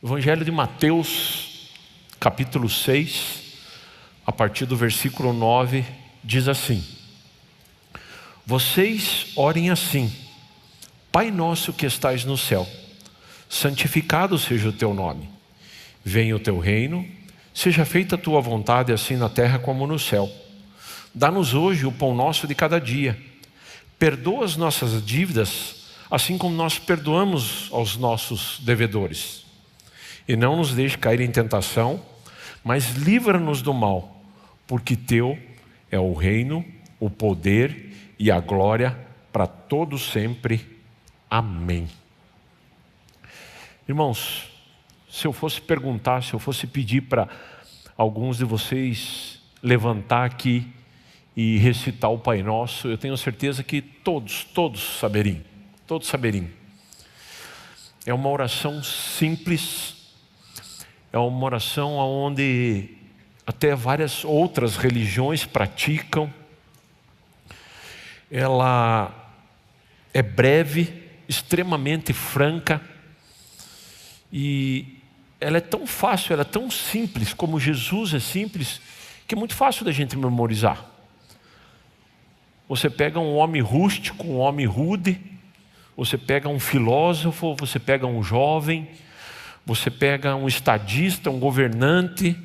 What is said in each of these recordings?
Evangelho de Mateus, capítulo 6, a partir do versículo 9, diz assim: Vocês orem assim: Pai nosso que estais no céu, santificado seja o teu nome. Venha o teu reino, seja feita a tua vontade, assim na terra como no céu. Dá-nos hoje o pão nosso de cada dia. Perdoa as nossas dívidas, assim como nós perdoamos aos nossos devedores. E não nos deixe cair em tentação, mas livra-nos do mal, porque teu é o reino, o poder e a glória para todos sempre. Amém. Irmãos, se eu fosse perguntar, se eu fosse pedir para alguns de vocês levantar aqui e recitar o Pai Nosso, eu tenho certeza que todos saberiam. Todos saberiam. É uma oração simples. É uma oração onde até várias outras religiões praticam. Ela é breve, extremamente franca, e ela é tão fácil, ela é tão simples, como Jesus é simples, que é muito fácil da gente memorizar. Você pega um homem rústico, um homem rude, você pega um filósofo, você pega um jovem, você pega um estadista, um governante,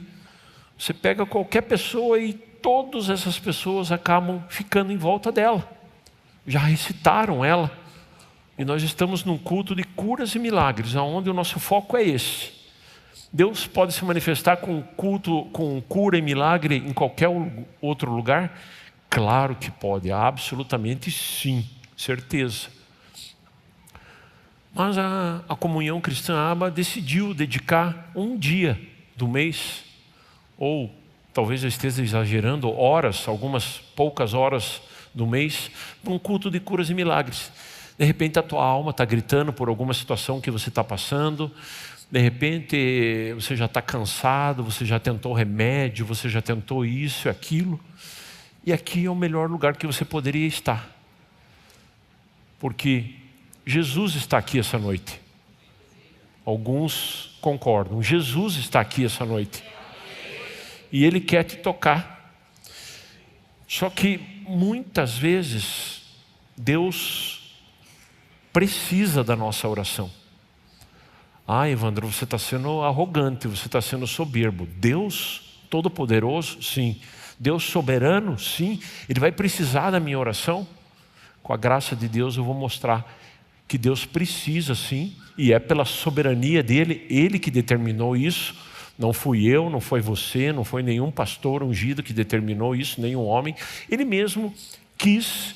você pega qualquer pessoa e todas essas pessoas acabam ficando em volta dela. Já recitaram ela. E nós estamos num culto de curas e milagres, onde o nosso foco é esse. Deus pode se manifestar com culto, com cura e milagre em qualquer outro lugar? Claro que pode, absolutamente sim, certeza. Mas a comunhão cristã Aba decidiu dedicar um dia do mês, ou talvez eu esteja exagerando, horas, algumas poucas horas do mês, para um culto de curas e milagres. De repente a tua alma está gritando por alguma situação que você está passando, de repente você já está cansado, você já tentou remédio, você já tentou isso e aquilo, e aqui é o melhor lugar que você poderia estar, porque Jesus está aqui essa noite. Alguns concordam, Jesus está aqui essa noite, e Ele quer te tocar. Só que muitas vezes Deus precisa da nossa oração. Evandro, você está sendo arrogante, você está sendo soberbo. Deus Todo-Poderoso, sim. Deus soberano, sim. Ele vai precisar da minha oração. Com a graça de Deus eu vou mostrar que Deus precisa, sim, e é pela soberania dele, Ele que determinou isso. Não fui eu, não foi você, não foi nenhum pastor ungido que determinou isso, nenhum homem. Ele mesmo quis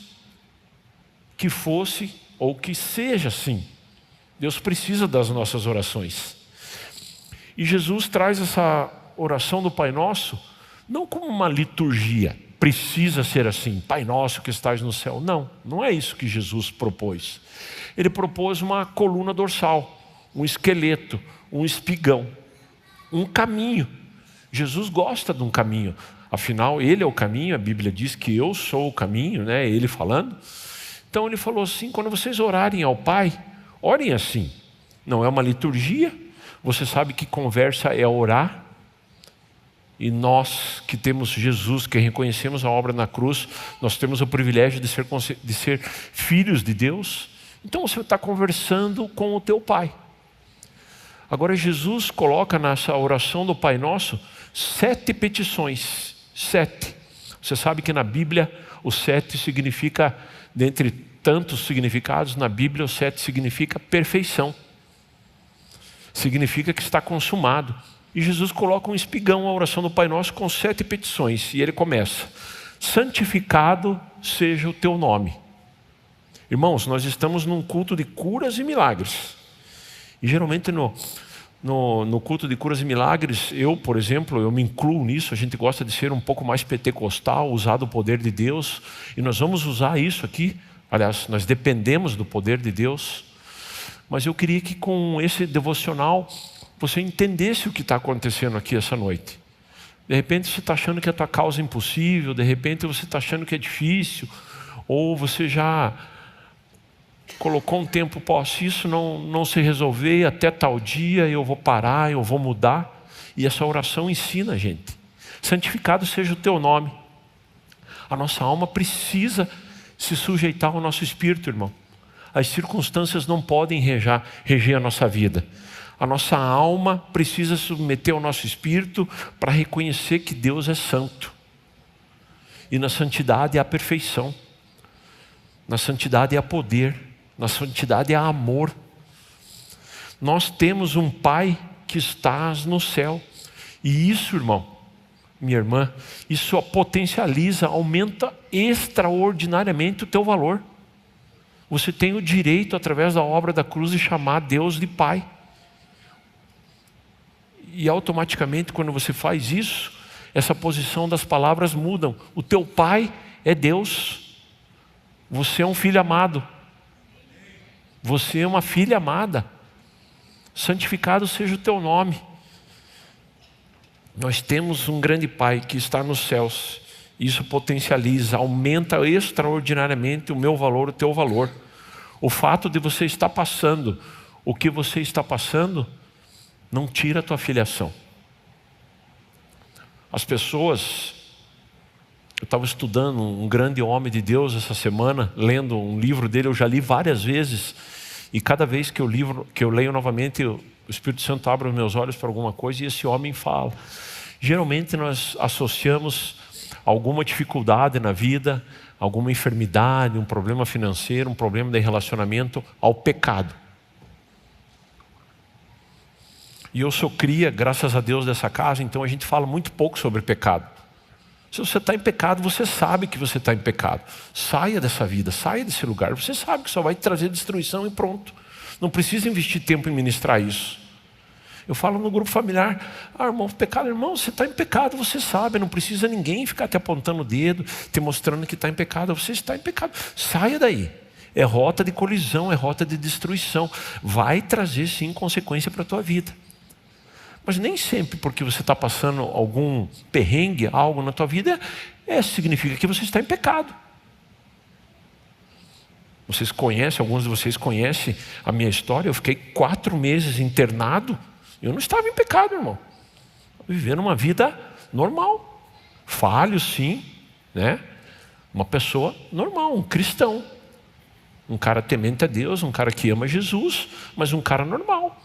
que fosse ou que seja assim. Deus precisa das nossas orações. E Jesus traz essa oração do Pai Nosso não como uma liturgia, precisa ser assim, Pai Nosso que estás no céu. Não, não é isso que Jesus propôs. Ele propôs uma coluna dorsal, um esqueleto, um espigão, um caminho. Jesus gosta de um caminho. Afinal, Ele é o caminho, a Bíblia diz que eu sou o caminho, né? Ele falando. Então Ele falou assim: quando vocês orarem ao Pai, orem assim. Não é uma liturgia. Você sabe que conversa é orar. E nós que temos Jesus, que reconhecemos a obra na cruz, nós temos o privilégio de ser filhos de Deus. Então você está conversando com o teu Pai. Agora Jesus coloca nessa oração do Pai Nosso 7 petições. 7. Você sabe que na Bíblia o 7 significa, dentre tantos significados, na Bíblia o 7 significa perfeição. Significa que está consumado. E Jesus coloca um espigão, a oração do Pai Nosso, com 7 petições. E ele começa: santificado seja o teu nome. Irmãos, nós estamos num culto de curas e milagres. E geralmente no culto de curas e milagres, eu, por exemplo, eu me incluo nisso. A gente gosta de ser um pouco mais pentecostal, usar do poder de Deus. E nós vamos usar isso aqui. Aliás, nós dependemos do poder de Deus. Mas eu queria que com esse devocional você entendesse o que está acontecendo aqui essa noite. De repente você está achando que a tua causa é impossível, de repente você está achando que é difícil, ou você já colocou um tempo, se isso não se resolver até tal dia, eu vou parar, eu vou mudar. E essa oração ensina a gente: santificado seja o teu nome. A nossa alma precisa se sujeitar ao nosso espírito, irmão. As circunstâncias não podem reger a nossa vida. A nossa alma precisa submeter ao nosso espírito para reconhecer que Deus é santo. E na santidade há perfeição. Na santidade há poder. Na santidade há amor. Nós temos um Pai que está no céu. E isso, irmão, minha irmã, isso potencializa, aumenta extraordinariamente o teu valor. Você tem o direito, através da obra da cruz, de chamar Deus de Pai. E automaticamente, quando você faz isso, essa posição das palavras mudam. O teu Pai é Deus. Você é um filho amado. Você é uma filha amada. Santificado seja o teu nome. Nós temos um grande Pai que está nos céus. Isso potencializa, aumenta extraordinariamente o meu valor, o teu valor. O fato de você estar passando o que você está passando não tira a tua filiação. As pessoas... Eu estava estudando um grande homem de Deus essa semana, lendo um livro dele, eu já li várias vezes. E cada vez que eu leio novamente, o Espírito Santo abre os meus olhos para alguma coisa e esse homem fala. Geralmente nós associamos alguma dificuldade na vida, alguma enfermidade, um problema financeiro, um problema de relacionamento ao pecado. E eu sou cria, graças a Deus, dessa casa, então a gente fala muito pouco sobre pecado. Se você está em pecado, você sabe que você está em pecado. Saia dessa vida, saia desse lugar. Você sabe que só vai te trazer destruição e pronto. Não precisa investir tempo em ministrar isso. Eu falo no grupo familiar: irmão, pecado, irmão, você está em pecado, você sabe. Não precisa ninguém ficar te apontando o dedo, te mostrando que está em pecado. Você está em pecado. Saia daí. É rota de colisão, é rota de destruição. Vai trazer sim consequência para a tua vida. Mas nem sempre porque você está passando algum perrengue, algo na tua vida, significa que você está em pecado. Alguns de vocês conhecem a minha história. Eu fiquei 4 meses internado. Eu não estava em pecado, irmão. Vivendo uma vida normal. Falho, sim, né? Uma pessoa normal, um cristão. Um cara temente a Deus, um cara que ama Jesus, mas um cara normal.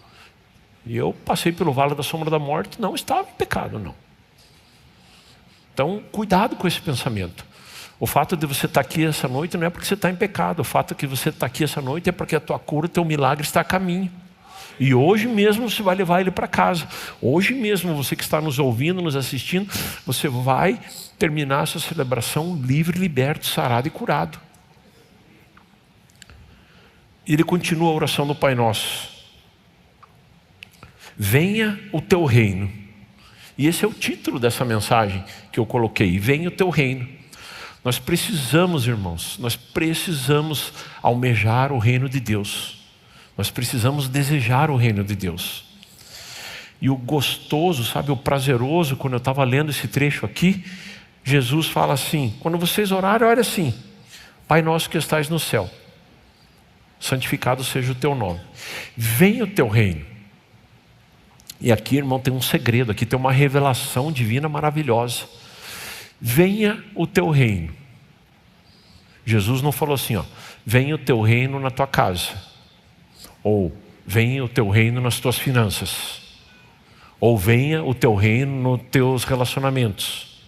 E eu passei pelo vale da sombra da morte, não estava em pecado, não. Então, cuidado com esse pensamento. O fato de você estar aqui essa noite não é porque você está em pecado. O fato de que você está aqui essa noite é porque a tua cura, o teu milagre está a caminho. E hoje mesmo você vai levar ele para casa. Hoje mesmo, você que está nos ouvindo, nos assistindo, você vai terminar essa celebração livre, liberto, sarado e curado. E ele continua a oração do Pai Nosso. Venha o teu reino. E esse é o título dessa mensagem que eu coloquei: venha o teu reino. Nós precisamos, irmãos, nós precisamos almejar o reino de Deus. Nós precisamos desejar o reino de Deus. E o gostoso, sabe, o prazeroso, quando eu estava lendo esse trecho aqui, Jesus fala assim: quando vocês orarem, olha assim: Pai nosso que estais no céu, santificado seja o teu nome. Venha o teu reino. E aqui, irmão, tem um segredo, aqui tem uma revelação divina maravilhosa. Venha o teu reino. Jesus não falou assim, venha o teu reino na tua casa, ou venha o teu reino nas tuas finanças, ou venha o teu reino nos teus relacionamentos.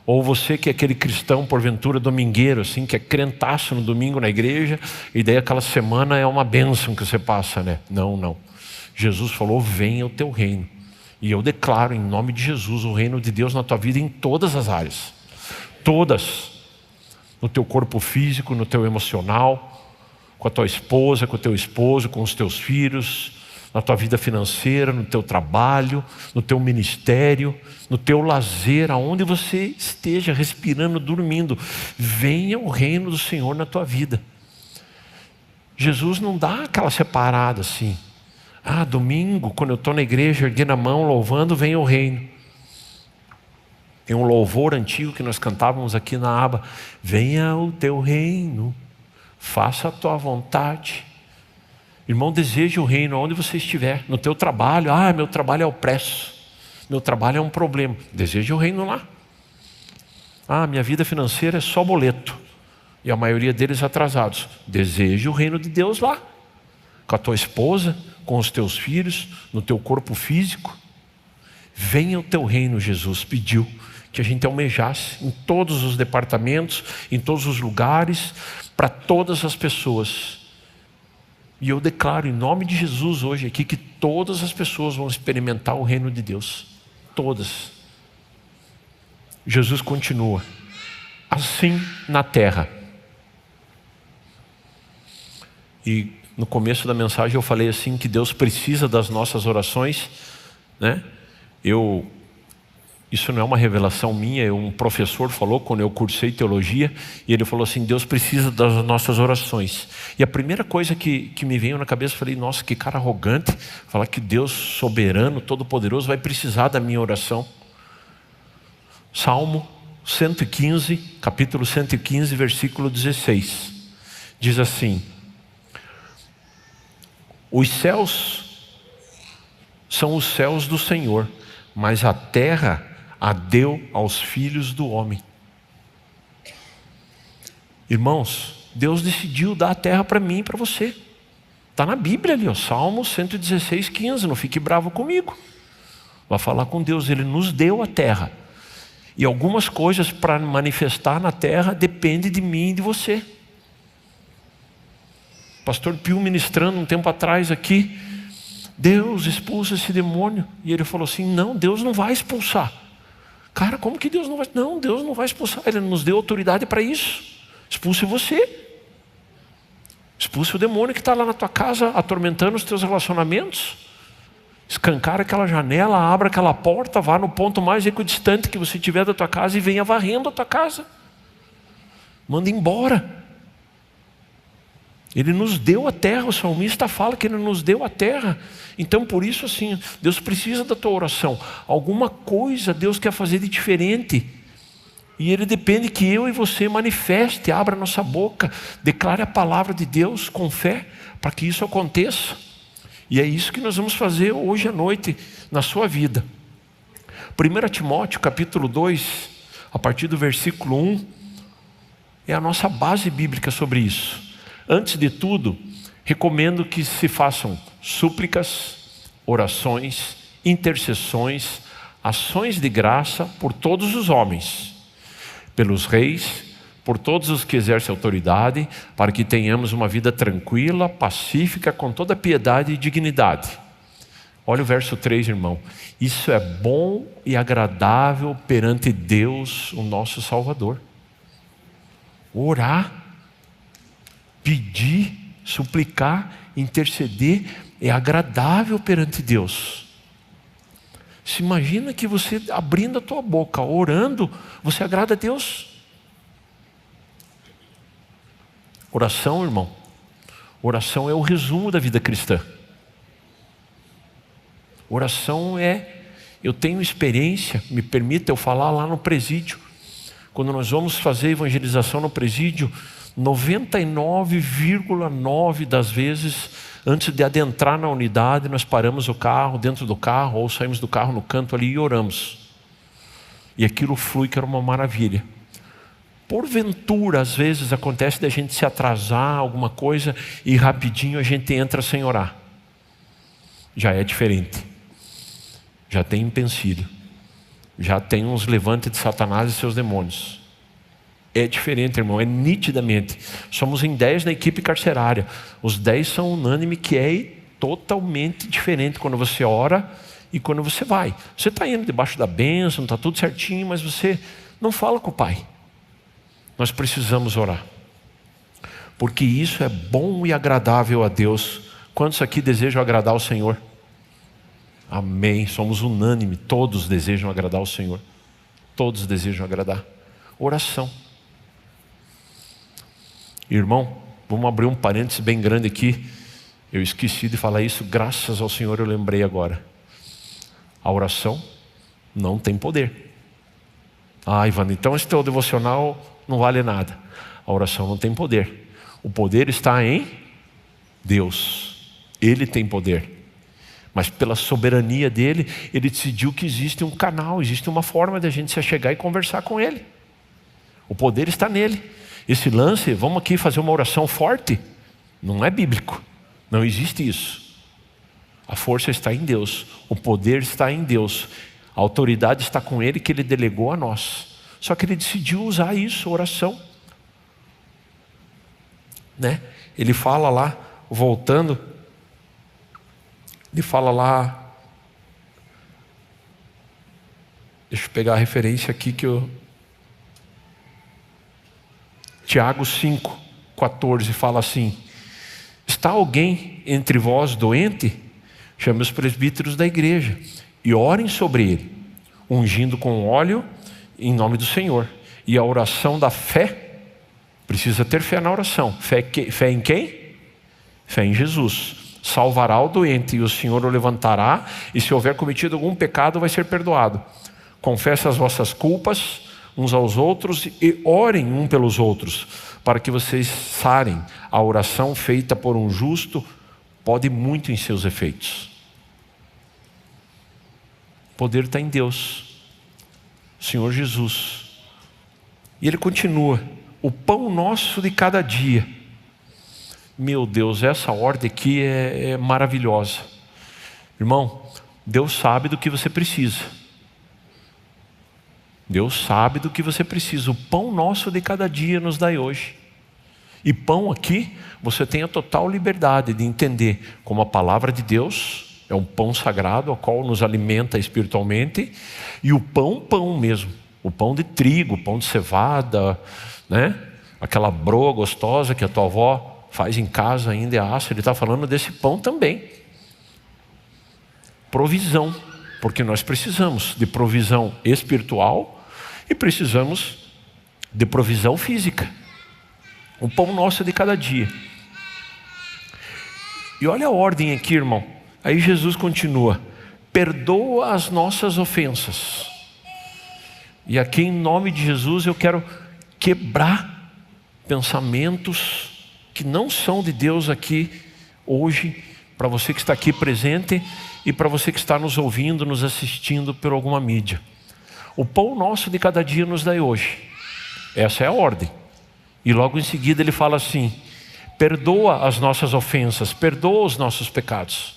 Ou você que é aquele cristão, porventura, domingueiro, assim, que é crentaço no domingo na igreja, e daí aquela semana é uma bênção que você passa, né? Não. Jesus falou: venha o teu reino. E eu declaro em nome de Jesus o reino de Deus na tua vida em todas as áreas. Todas. No teu corpo físico, no teu emocional, com a tua esposa, com o teu esposo, com os teus filhos, na tua vida financeira, no teu trabalho, no teu ministério, no teu lazer, aonde você esteja respirando, dormindo. Venha o reino do Senhor na tua vida. Jesus não dá aquela separada assim: domingo, quando eu estou na igreja, erguendo a mão, louvando, vem o reino. Tem um louvor antigo que nós cantávamos aqui na aba: venha o teu reino, faça a tua vontade. Irmão, deseje o reino onde você estiver, no teu trabalho. Meu trabalho é opresso, meu trabalho é um problema. Deseje o reino lá. Minha vida financeira é só boleto, e a maioria deles atrasados. Deseje o reino de Deus lá, com a tua esposa, com os teus filhos, no teu corpo físico. Venha o teu reino, Jesus pediu que a gente almejasse em todos os departamentos, em todos os lugares, para todas as pessoas. E eu declaro em nome de Jesus hoje aqui que todas as pessoas vão experimentar o reino de Deus. Todas. Jesus continua. Assim na terra. E no começo da mensagem eu falei assim que Deus precisa das nossas orações, né? Isso não é uma revelação minha, um professor falou quando eu cursei teologia, e ele falou assim: Deus precisa das nossas orações. E a primeira coisa que me veio na cabeça, eu falei: nossa, que cara arrogante, falar que Deus soberano, todo-poderoso, vai precisar da minha oração. Salmo 115, capítulo 115, versículo 16, diz assim: os céus são os céus do Senhor, mas a terra a deu aos filhos do homem. Irmãos, Deus decidiu dar a terra para mim e para você. Está na Bíblia ali, Salmo 116, 15. Não fique bravo comigo. Vai falar com Deus. Ele nos deu a terra. E algumas coisas para manifestar na terra dependem de mim e de você. Pastor Pio ministrando um tempo atrás aqui, Deus expulsa esse demônio. E ele falou assim: não, Deus não vai expulsar. Cara, como que Deus não vai? Não, Deus não vai expulsar. Ele nos deu autoridade para isso. Expulse você. Expulse o demônio que está lá na tua casa, atormentando os teus relacionamentos. Escancara aquela janela, abra aquela porta, vá no ponto mais equidistante que você tiver da tua casa e venha varrendo a tua casa. Manda embora. Ele nos deu a terra, o salmista fala que Ele nos deu a terra. Então por isso assim, Deus precisa da tua oração. Alguma coisa Deus quer fazer de diferente. E Ele depende que eu e você manifeste, abra nossa boca, declare a palavra de Deus com fé, para que isso aconteça. E é isso que nós vamos fazer hoje à noite na sua vida. 1 Timóteo capítulo 2, a partir do versículo 1, é a nossa base bíblica sobre isso. Antes de tudo, recomendo que se façam súplicas, orações, intercessões, ações de graça por todos os homens, pelos reis, por todos os que exercem autoridade, para que tenhamos uma vida tranquila, pacífica, com toda piedade e dignidade. Olha o verso 3, irmão. Isso é bom e agradável perante Deus, o nosso Salvador. Orar, pedir, suplicar, interceder é agradável perante Deus. Se imagina que você abrindo a tua boca, orando, você agrada a Deus. Oração, irmão, oração é o resumo da vida cristã. Oração eu tenho experiência, me permita eu falar lá no presídio. Quando nós vamos fazer evangelização no presídio, 99,9 das vezes, antes de adentrar na unidade, nós paramos o carro, dentro do carro, ou saímos do carro no canto ali e oramos. E aquilo flui, que era uma maravilha. Porventura, às vezes, acontece da gente se atrasar, alguma coisa, e rapidinho a gente entra sem orar. Já é diferente. Já tem empecilho. Já tem uns levantes de Satanás e seus demônios. É diferente, irmão, é nitidamente. Somos em 10 na equipe carcerária. Os 10 são unânimes que é totalmente diferente quando você ora e quando você vai. Você está indo debaixo da bênção, está tudo certinho, mas você não fala com o Pai. Nós precisamos orar. Porque isso é bom e agradável a Deus. Quantos aqui desejam agradar ao Senhor? Amém. Somos unânimes. Todos desejam agradar ao Senhor. Todos desejam agradar. Oração. Irmão, vamos abrir um parênteses bem grande aqui. Eu esqueci de falar isso, graças ao Senhor eu lembrei agora. A oração não tem poder. Ivan, então esse teu devocional não vale nada. A oração não tem poder. O poder está em Deus. Ele tem poder. Mas pela soberania dele, ele decidiu que existe um canal, existe uma forma de a gente se achegar e conversar com ele. O poder está nele. Esse lance, vamos aqui fazer uma oração forte, não é bíblico. Não existe isso. A força está em Deus. O poder está em Deus. A autoridade está com ele, que ele delegou a nós. Só que ele decidiu usar isso, oração. Né? Ele fala lá, voltando, ele fala lá, deixa eu pegar a referência aqui que eu... Tiago 5:14 fala assim: está alguém entre vós doente? Chame os presbíteros da igreja e orem sobre ele, ungindo com óleo em nome do Senhor. E a oração da fé, precisa ter fé na oração. Fé em quem? Fé em Jesus. Salvará o doente e o Senhor o levantará, e se houver cometido algum pecado vai ser perdoado. Confesse as vossas culpas uns aos outros e orem um pelos outros, para que vocês sarem. A oração feita por um justo pode muito em seus efeitos. O poder está em Deus, Senhor Jesus. E ele continua: o pão nosso de cada dia. Meu Deus, essa ordem aqui é maravilhosa. Irmão, Deus sabe do que você precisa. Deus sabe do que você precisa. O pão nosso de cada dia nos dai hoje. E pão aqui, você tem a total liberdade de entender como a palavra de Deus é um pão sagrado, ao qual nos alimenta espiritualmente, e o pão mesmo, o pão de trigo, pão de cevada, né? Aquela broa gostosa que a tua avó faz em casa ainda, é assa. Ele está falando desse pão também. Provisão, porque nós precisamos de provisão espiritual e precisamos de provisão física. O pão nosso de cada dia. E olha a ordem aqui, irmão. Aí Jesus continua: perdoa as nossas ofensas. E aqui, em nome de Jesus, eu quero quebrar pensamentos que não são de Deus aqui hoje, para você que está aqui presente e para você que está nos ouvindo, nos assistindo por alguma mídia. O pão nosso de cada dia nos dai hoje. Essa é a ordem. E logo em seguida ele fala assim: perdoa as nossas ofensas, perdoa os nossos pecados.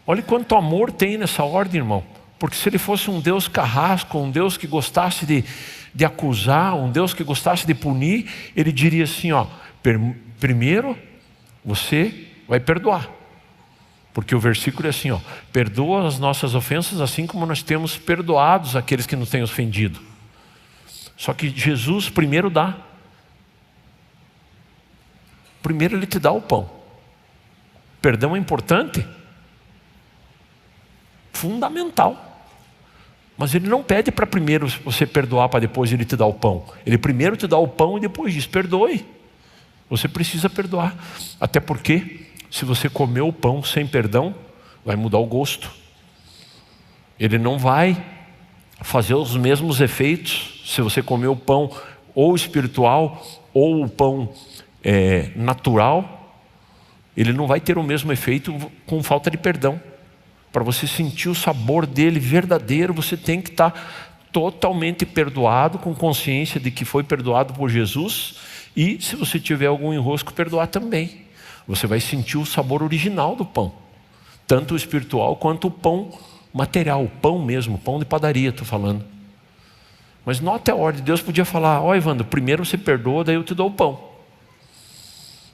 Olha quanto amor tem nessa ordem, irmão. Porque se ele fosse um Deus carrasco, um Deus que gostasse de acusar, um Deus que gostasse de punir, ele diria assim, ó: primeiro você vai perdoar. Porque o versículo é assim, ó: perdoa as nossas ofensas, assim como nós temos perdoados aqueles que nos têm ofendido. Só que Jesus primeiro dá. Primeiro ele te dá o pão. Perdão é importante? Fundamental. Mas ele não pede para primeiro você perdoar para depois ele te dar o pão. Ele primeiro te dá o pão e depois diz: perdoe. Você precisa perdoar. Até porque se você comer o pão sem perdão, vai mudar o gosto. Ele não vai fazer os mesmos efeitos se você comer o pão ou espiritual ou o pão natural. Ele não vai ter o mesmo efeito com falta de perdão. Para você sentir o sabor dele verdadeiro, você tem que estar totalmente perdoado, com consciência de que foi perdoado por Jesus. E se você tiver algum enrosco, perdoar também. Você vai sentir o sabor original do pão, tanto o espiritual quanto o pão material, o pão mesmo, pão de padaria, estou falando. Mas nota a ordem. Deus podia falar: ó, Evandro, primeiro você perdoa, daí eu te dou o pão.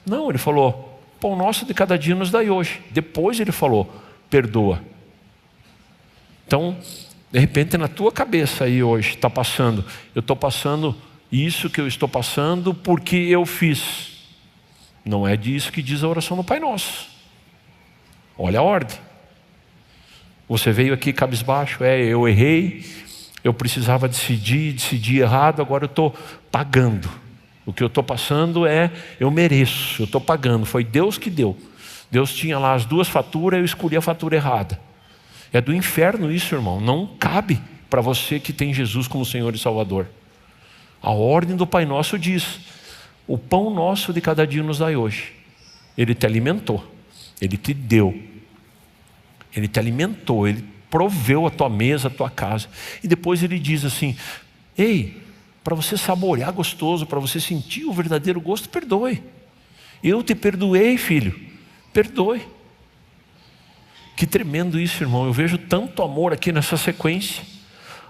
Não, ele falou: pão nosso de cada dia nos dai hoje. Depois ele falou: perdoa. Então, de repente na tua cabeça aí hoje está passando: eu estou passando isso que eu estou passando porque eu fiz. Não é disso que diz a oração do Pai Nosso. Olha a ordem. Você veio aqui cabisbaixo: eu errei, eu precisava decidi errado, agora eu estou pagando. O que eu estou passando eu mereço, eu estou pagando, foi Deus que deu. Deus tinha lá as duas faturas, eu escolhi a fatura errada. É do inferno isso, irmão. Não cabe para você que tem Jesus como Senhor e Salvador. A ordem do Pai Nosso diz: o pão nosso de cada dia nos dai hoje. Ele te alimentou, Ele te deu, Ele te alimentou, Ele proveu a tua mesa, a tua casa. E depois Ele diz assim: ei, para você saborear gostoso, para você sentir o verdadeiro gosto, perdoe. Eu te perdoei, filho, perdoe. Que tremendo isso, irmão. Eu vejo tanto amor aqui nessa sequência.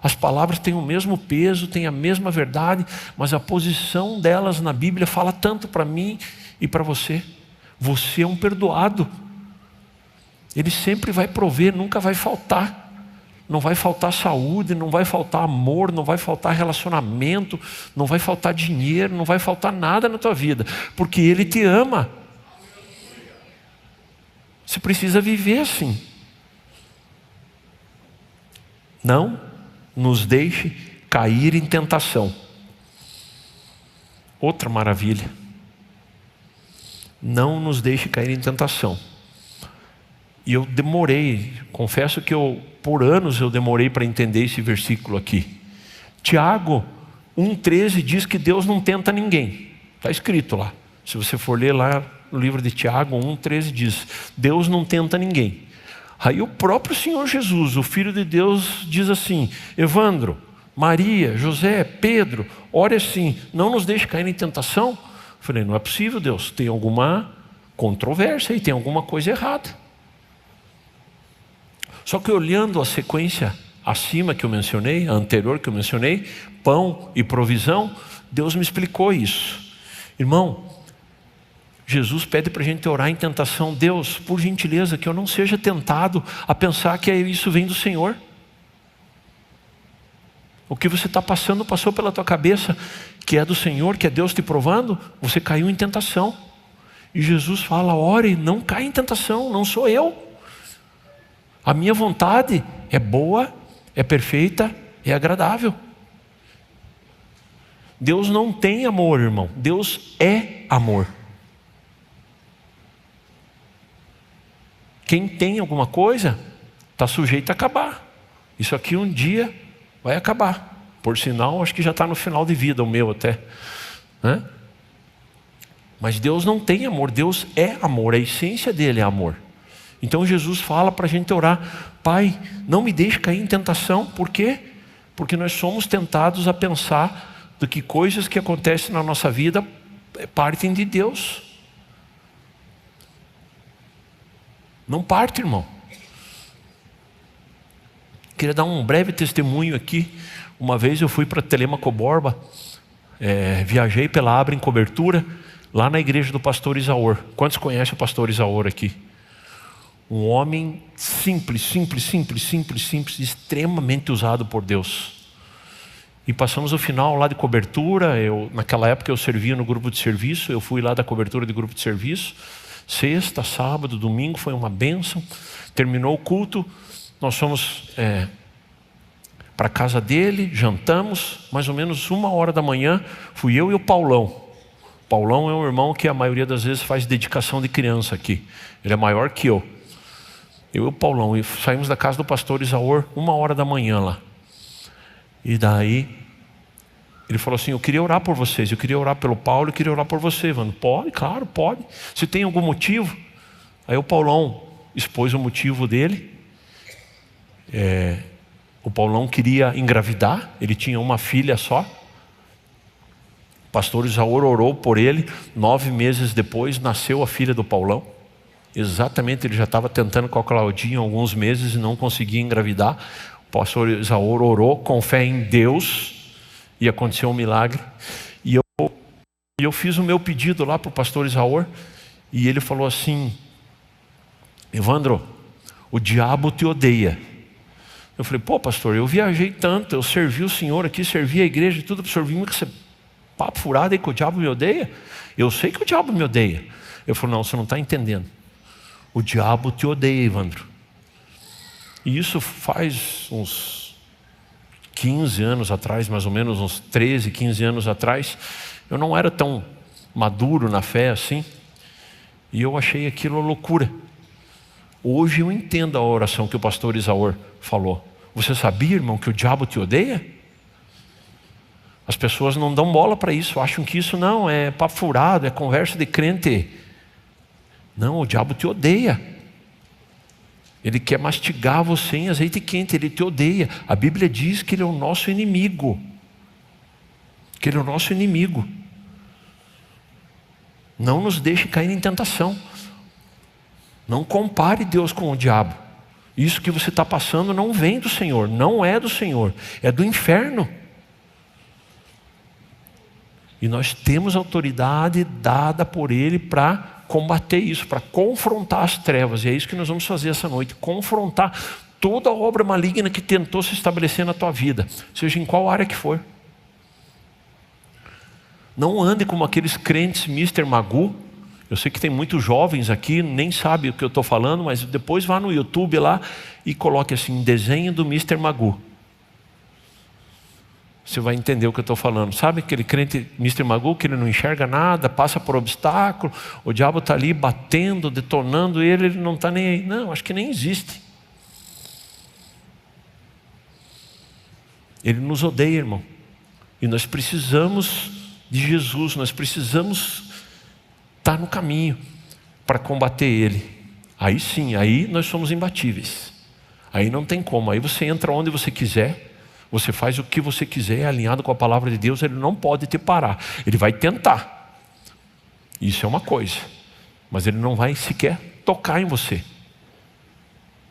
As palavras têm o mesmo peso, têm a mesma verdade, mas a posição delas na Bíblia fala tanto para mim e para você. Você é um perdoado. Ele sempre vai prover, nunca vai faltar. Não vai faltar saúde, não vai faltar amor, não vai faltar relacionamento, não vai faltar dinheiro, não vai faltar nada na tua vida, porque Ele te ama. Você precisa viver assim. Não nos deixe cair em tentação. Outra maravilha. Não nos deixe cair em tentação. E eu demorei, confesso que por anos eu demorei para entender esse versículo aqui. Tiago 1,13 diz que Deus não tenta ninguém. Está escrito lá. Se você for ler lá no livro de Tiago 1,13 diz: Deus não tenta ninguém. Aí o próprio Senhor Jesus, o Filho de Deus, diz assim: Evandro, Maria, José, Pedro, ore assim, não nos deixe cair em tentação. Eu falei: não é possível, Deus, tem alguma controvérsia e tem alguma coisa errada. Só que olhando a sequência acima que eu mencionei, a anterior que eu mencionei, pão e provisão, Deus me explicou isso. Irmão, Jesus pede para a gente orar em tentação. Deus, por gentileza, que eu não seja tentado a pensar que isso vem do Senhor. O que você está passando, passou pela tua cabeça, que é do Senhor, que é Deus te provando, você caiu em tentação. E Jesus fala: ore, não caia em tentação, não sou eu. A minha vontade é boa, é perfeita, é agradável. Deus não tem amor, irmão. Deus é amor. Quem tem alguma coisa está sujeito a acabar. Isso aqui um dia vai acabar. Por sinal, acho que já está no final de vida, o meu até, né? Mas Deus não tem amor. Deus é amor. A essência dele é amor. Então Jesus fala para a gente orar: Pai, não me deixe cair em tentação. Por quê? Porque nós somos tentados a pensar de que coisas que acontecem na nossa vida partem de Deus. Não parte, irmão. Queria dar um breve testemunho aqui. Uma vez eu fui para Telêmaco Borba, viajei pela Abra em Cobertura, lá na igreja do pastor Isaor. Quantos conhecem o pastor Isaor aqui? Um homem simples, extremamente usado por Deus. E passamos o final lá de cobertura. Naquela época eu servia no grupo de serviço, eu fui lá da cobertura de grupo de serviço. Sexta, sábado, domingo, foi uma bênção. Terminou o culto, nós fomos para a casa dele, jantamos, mais ou menos 1h da manhã, fui eu e o Paulão. Paulão é um irmão que a maioria das vezes faz dedicação de criança aqui. Ele é maior que eu. Eu e o Paulão, e saímos da casa do pastor Isaor 1h da manhã lá. E daí ele falou assim: eu queria orar por vocês, eu queria orar pelo Paulo, eu queria orar por você, Evandro. Pode, claro, pode. Se tem algum motivo. Aí o Paulão expôs o motivo dele. O Paulão queria engravidar, ele tinha uma filha só. O pastor Isaor orou por ele. 9 meses depois nasceu a filha do Paulão. Exatamente, ele já estava tentando com a Claudinha há alguns meses e não conseguia engravidar. O pastor Isaor orou com fé em Deus e aconteceu um milagre. E eu fiz o meu pedido lá para o pastor Isaor e ele falou assim: Evandro, o diabo te odeia. Eu falei: pô, pastor, eu viajei tanto, eu servi o senhor aqui, servi a igreja e tudo, o senhor vinha com esse papo furado aí que o diabo me odeia? Eu sei que o diabo me odeia. Eu falei: não, você não está entendendo. O diabo te odeia, Evandro. E isso faz uns 15 anos atrás, mais ou menos uns 13, 15 anos atrás. Eu não era tão maduro na fé assim. E eu achei aquilo loucura. Hoje eu entendo a oração que o pastor Isaor falou. Você sabia, irmão, que o diabo te odeia? As pessoas não dão bola para isso, acham que isso não é papo furado, é conversa de crente. Não, o diabo te odeia. Ele quer mastigar você em azeite quente, ele te odeia. A Bíblia diz que ele é o nosso inimigo. Que ele é o nosso inimigo. Não nos deixe cair em tentação. Não compare Deus com o diabo. Isso que você está passando não vem do Senhor, não é do Senhor, é do inferno. E nós temos autoridade dada por Ele para combater isso, para confrontar as trevas. E é isso que nós vamos fazer essa noite, confrontar toda obra maligna que tentou se estabelecer na tua vida, seja em qual área que for. Não ande como aqueles crentes Mr. Magoo. Eu sei que tem muitos jovens aqui, nem sabem o que eu estou falando, mas depois vá no YouTube lá e coloque assim, desenho do Mr. Magoo. Você vai entender o que eu estou falando. Sabe aquele crente Mr. Magoo que ele não enxerga nada, passa por obstáculo, o diabo está ali batendo, detonando ele não está nem aí. Não, acho que nem existe. Ele nos odeia, irmão. E nós precisamos de Jesus, nós precisamos estar no caminho para combater ele. Aí sim, aí nós somos imbatíveis. Aí não tem como, aí você entra onde você quiser, você faz o que você quiser, alinhado com a palavra de Deus, ele não pode te parar. Ele vai tentar. Isso é uma coisa, mas ele não vai sequer tocar em você.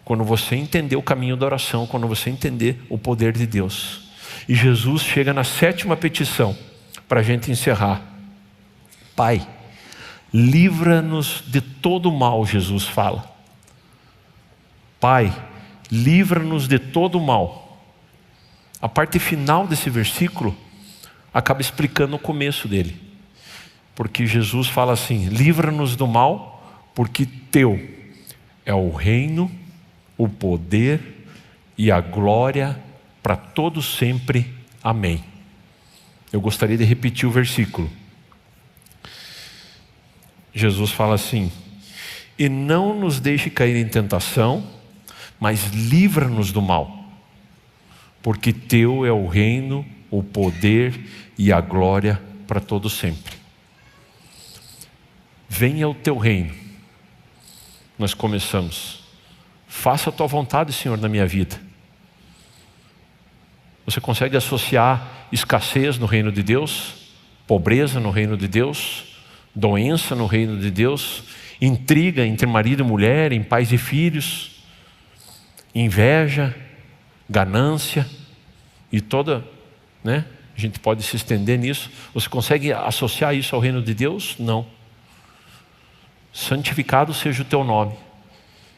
Quando você entender o caminho da oração, quando você entender o poder de Deus. E Jesus chega na 7ª petição, para a gente encerrar. Pai, livra-nos de todo mal, Jesus fala. Pai, livra-nos de todo mal. A parte final desse versículo acaba explicando o começo dele. Porque Jesus fala assim, livra-nos do mal, porque teu é o reino, o poder e a glória para todos sempre. Amém. Eu gostaria de repetir o versículo. Jesus fala assim, e não nos deixe cair em tentação, mas livra-nos do mal. Porque teu é o reino, o poder e a glória para todo sempre. Venha o teu reino. Nós começamos. Faça a tua vontade, Senhor, na minha vida. Você consegue associar escassez no reino de Deus? Pobreza no reino de Deus? Doença no reino de Deus? Intriga entre marido e mulher, em pais e filhos? Inveja? Ganância e toda, né? A gente pode se estender nisso. Você consegue associar isso ao reino de Deus? Não. Santificado seja o teu nome.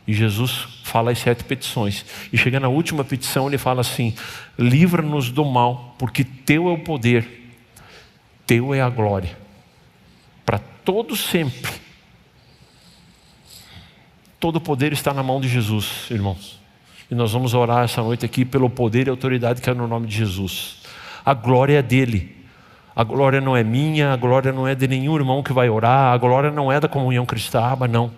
E Jesus fala as 7 petições. E chega na última petição, ele fala assim, livra-nos do mal, porque teu é o poder, teu é a glória, para todo sempre. Todo o poder está na mão de Jesus, irmãos. E nós vamos orar essa noite aqui pelo poder e autoridade que é no nome de Jesus. A glória é dele. A glória não é minha, a glória não é de nenhum irmão que vai orar, a glória não é da comunhão cristã, não.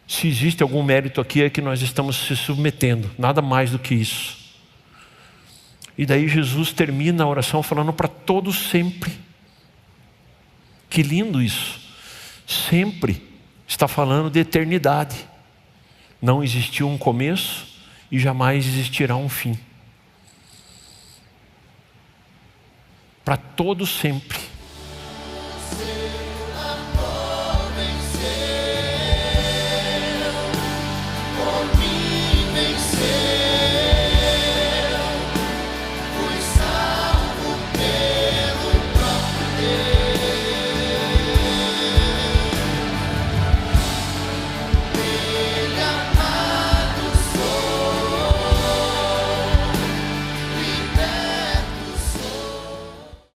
Se existe algum mérito aqui é que nós estamos se submetendo, nada mais do que isso. E daí Jesus termina a oração falando para todos sempre. Que lindo isso. Sempre está falando de eternidade. Não existiu um começo e jamais existirá um fim. Para todos sempre.